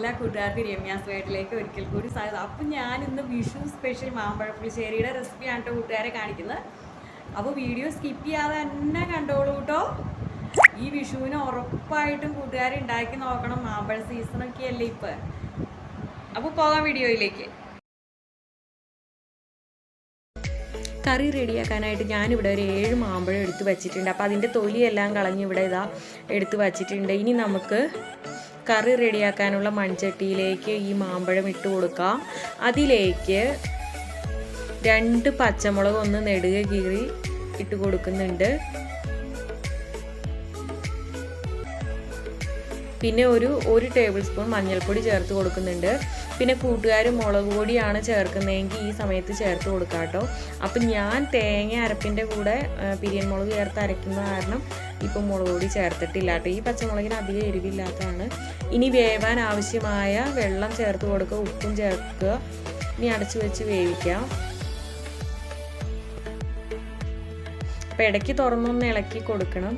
എല്ലാ കൂട്ടുകാർക്കും രമ്യാസ് വീട്ടിലേക്ക് ഒരിക്കൽ കൂടി സ്വാഗതം. അപ്പം ഞാൻ ഇന്ന് വിഷു സ്പെഷ്യൽ മാമ്പഴ പുളിശ്ശേരിയുടെ റെസിപ്പിയാണ് കേട്ടോ കൂട്ടുകാരെ കാണിക്കുന്നത്. അപ്പോൾ വീഡിയോ സ്കിപ്പ് ചെയ്യാതെ തന്നെ കണ്ടോളൂ കേട്ടോ. ഈ വിഷുവിന് ഉറപ്പായിട്ടും കൂട്ടുകാരെ ഉണ്ടാക്കി നോക്കണം. മാമ്പഴ സീസണൊക്കെ അല്ലേ ഇപ്പം. അപ്പോൾ പോകാം വീഡിയോയിലേക്ക്. കറി റെഡിയാക്കാനായിട്ട് ഞാനിവിടെ ഒരു 7 മാമ്പഴം എടുത്ത് വച്ചിട്ടുണ്ട്. അപ്പോൾ അതിൻ്റെ തൊലിയെല്ലാം കളഞ്ഞ് ഇവിടെ ഇതാ എടുത്ത് വച്ചിട്ടുണ്ട്. ഇനി നമുക്ക് കറി റെഡിയാക്കാനുള്ള മൺചട്ടിയിലേക്ക് ഈ മാമ്പഴം ഇട്ട് കൊടുക്കാം. അതിലേക്ക് 2 പച്ചമുളക് ഒന്ന് നെടുകെ കീറി ഇട്ട് കൊടുക്കുന്നുണ്ട്. പിന്നെ ഒരു ടേബിൾ സ്പൂൺ മഞ്ഞൾപ്പൊടി ചേർത്ത് കൊടുക്കുന്നുണ്ട്. പിന്നെ കൂട്ടുകാർ മുളക് പൊടിയാണ് ചേർക്കുന്നതെങ്കിൽ ഈ സമയത്ത് ചേർത്ത് കൊടുക്കാം കേട്ടോ. അപ്പം ഞാൻ തേങ്ങ അരപ്പിൻ്റെ കൂടെ പിരിയൻ മുളക് ചേർത്ത് അരയ്ക്കുന്ന കാരണം ഇപ്പം മുളക് പൊടി ചേർത്തിട്ടില്ല കേട്ടോ. ഈ പച്ചമുളകിന് അധികം എരിവില്ലാത്തതാണ്. ഇനി വേവാൻ ആവശ്യമായ വെള്ളം ചേർത്ത് കൊടുക്കുക, ഉപ്പും ചേർക്കുക. ഇനി അടച്ചു വെച്ച് വേവിക്കാം. അപ്പം ഇടയ്ക്ക് തുറന്നൊന്ന് ഇളക്കി കൊടുക്കണം.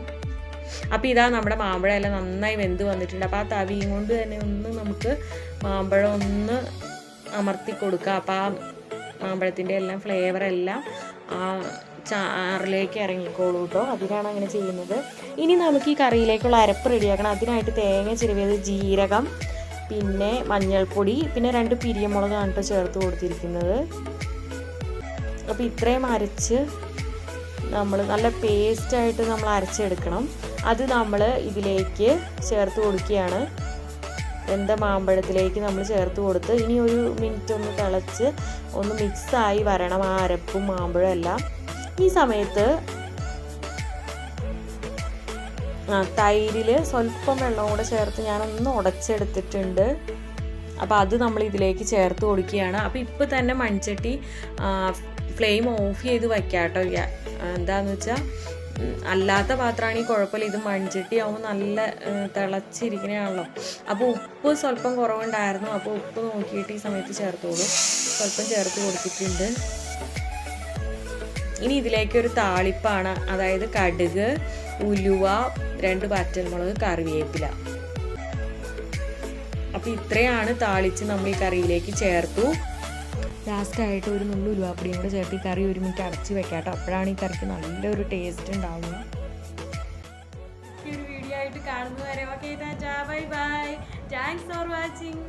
അപ്പോൾ ഇതാ നമ്മുടെ മാമ്പഴം എല്ലാം നന്നായി വെന്ത് വന്നിട്ടുണ്ട്. അപ്പോൾ ആ തവിയും കൊണ്ട് തന്നെ ഒന്ന് നമുക്ക് മാമ്പഴം ഒന്ന് അമർത്തി കൊടുക്കുക. അപ്പോൾ ആ മാമ്പഴത്തിൻ്റെ എല്ലാം ഫ്ലേവറെല്ലാം ആ ചാറിലേക്ക് ഇറങ്ങിക്കോളൂ കേട്ടോ. അതിനാണ് അങ്ങനെ ചെയ്യുന്നത്. ഇനി നമുക്ക് ഈ കറിയിലേക്കുള്ള അരപ്പ് റെഡിയാക്കണം. അതിനായിട്ട് തേങ്ങ ചിരവിയത്, ജീരകം, പിന്നെ മഞ്ഞൾപ്പൊടി, പിന്നെ 2 പിരിയമുളകാണ് കേട്ടോ ചേർത്ത് കൊടുത്തിരിക്കുന്നത്. അപ്പോൾ ഇത്രയും അരച്ച് നമ്മൾ നല്ല പേസ്റ്റായിട്ട് നമ്മൾ അരച്ചെടുക്കണം. അത് നമ്മൾ ഇതിലേക്ക് ചേർത്ത് കൊടുക്കുകയാണ്. വെന്ത മാമ്പഴത്തിലേക്ക് നമ്മൾ ചേർത്ത് കൊടുത്ത് ഇനി ഒരു മിനിറ്റ് ഒന്ന് തിളച്ച് ഒന്ന് മിക്സായി വരണം ആ അരപ്പും മാമ്പഴം എല്ലാം. ഈ സമയത്ത് തൈരിൽ സ്വല്പം വെള്ളം കൂടെ ചേർത്ത് ഞാനൊന്ന് ഉടച്ചെടുത്തിട്ടുണ്ട്. അപ്പോൾ അത് നമ്മൾ ഇതിലേക്ക് ചേർത്ത് കൊടുക്കുകയാണ്. അപ്പോൾ ഇപ്പോൾ തന്നെ മൺചട്ടി ഫ്ലെയിം ഓഫ് ചെയ്ത് വയ്ക്കാം കേട്ടോ. എന്താണെന്ന് വെച്ചാൽ അല്ലാത്ത പാത്രമാണെങ്കിൽ കുഴപ്പമില്ല. ഇത് മൺചട്ടി ആകുമ്പോൾ നല്ല തിളച്ചിരിക്കണയാണല്ലോ. അപ്പോൾ ഉപ്പ് സ്വല്പം കുറവുണ്ടായിരുന്നു. അപ്പോൾ ഉപ്പ് നോക്കിയിട്ട് ഈ സമയത്ത് ചേർത്തോളൂ. സ്വല്പം ചേർത്ത് കൊടുത്തിട്ടുണ്ട്. ഇനി ഇതിലേക്കൊരു താളിപ്പാണ്. അതായത് കടുക്, ഉലുവ, 2 വറ്റൽമുളക്, കറിവേപ്പില. അപ്പോൾ ഇത്രയാണ് താളിച്ച് നമ്മൾ ഈ കറിയിലേക്ക് ചേർത്തു. ലാസ്റ്റായിട്ട് ഒരു നുള്ളു ഉലുവാപ്പൊടിയും കൂടെ ചേർത്ത് ഈ കറി 1 മിനിറ്റ് അടച്ച് വെക്കാം കേട്ടോ. അപ്പോഴാണ് ഈ കറിക്ക് നല്ലൊരു ടേസ്റ്റ് ഉണ്ടാവുക. ഈ ഒരു വീഡിയോ ആയിട്ട് കാണുന്നവരെ okay, bye bye, thanks for watching.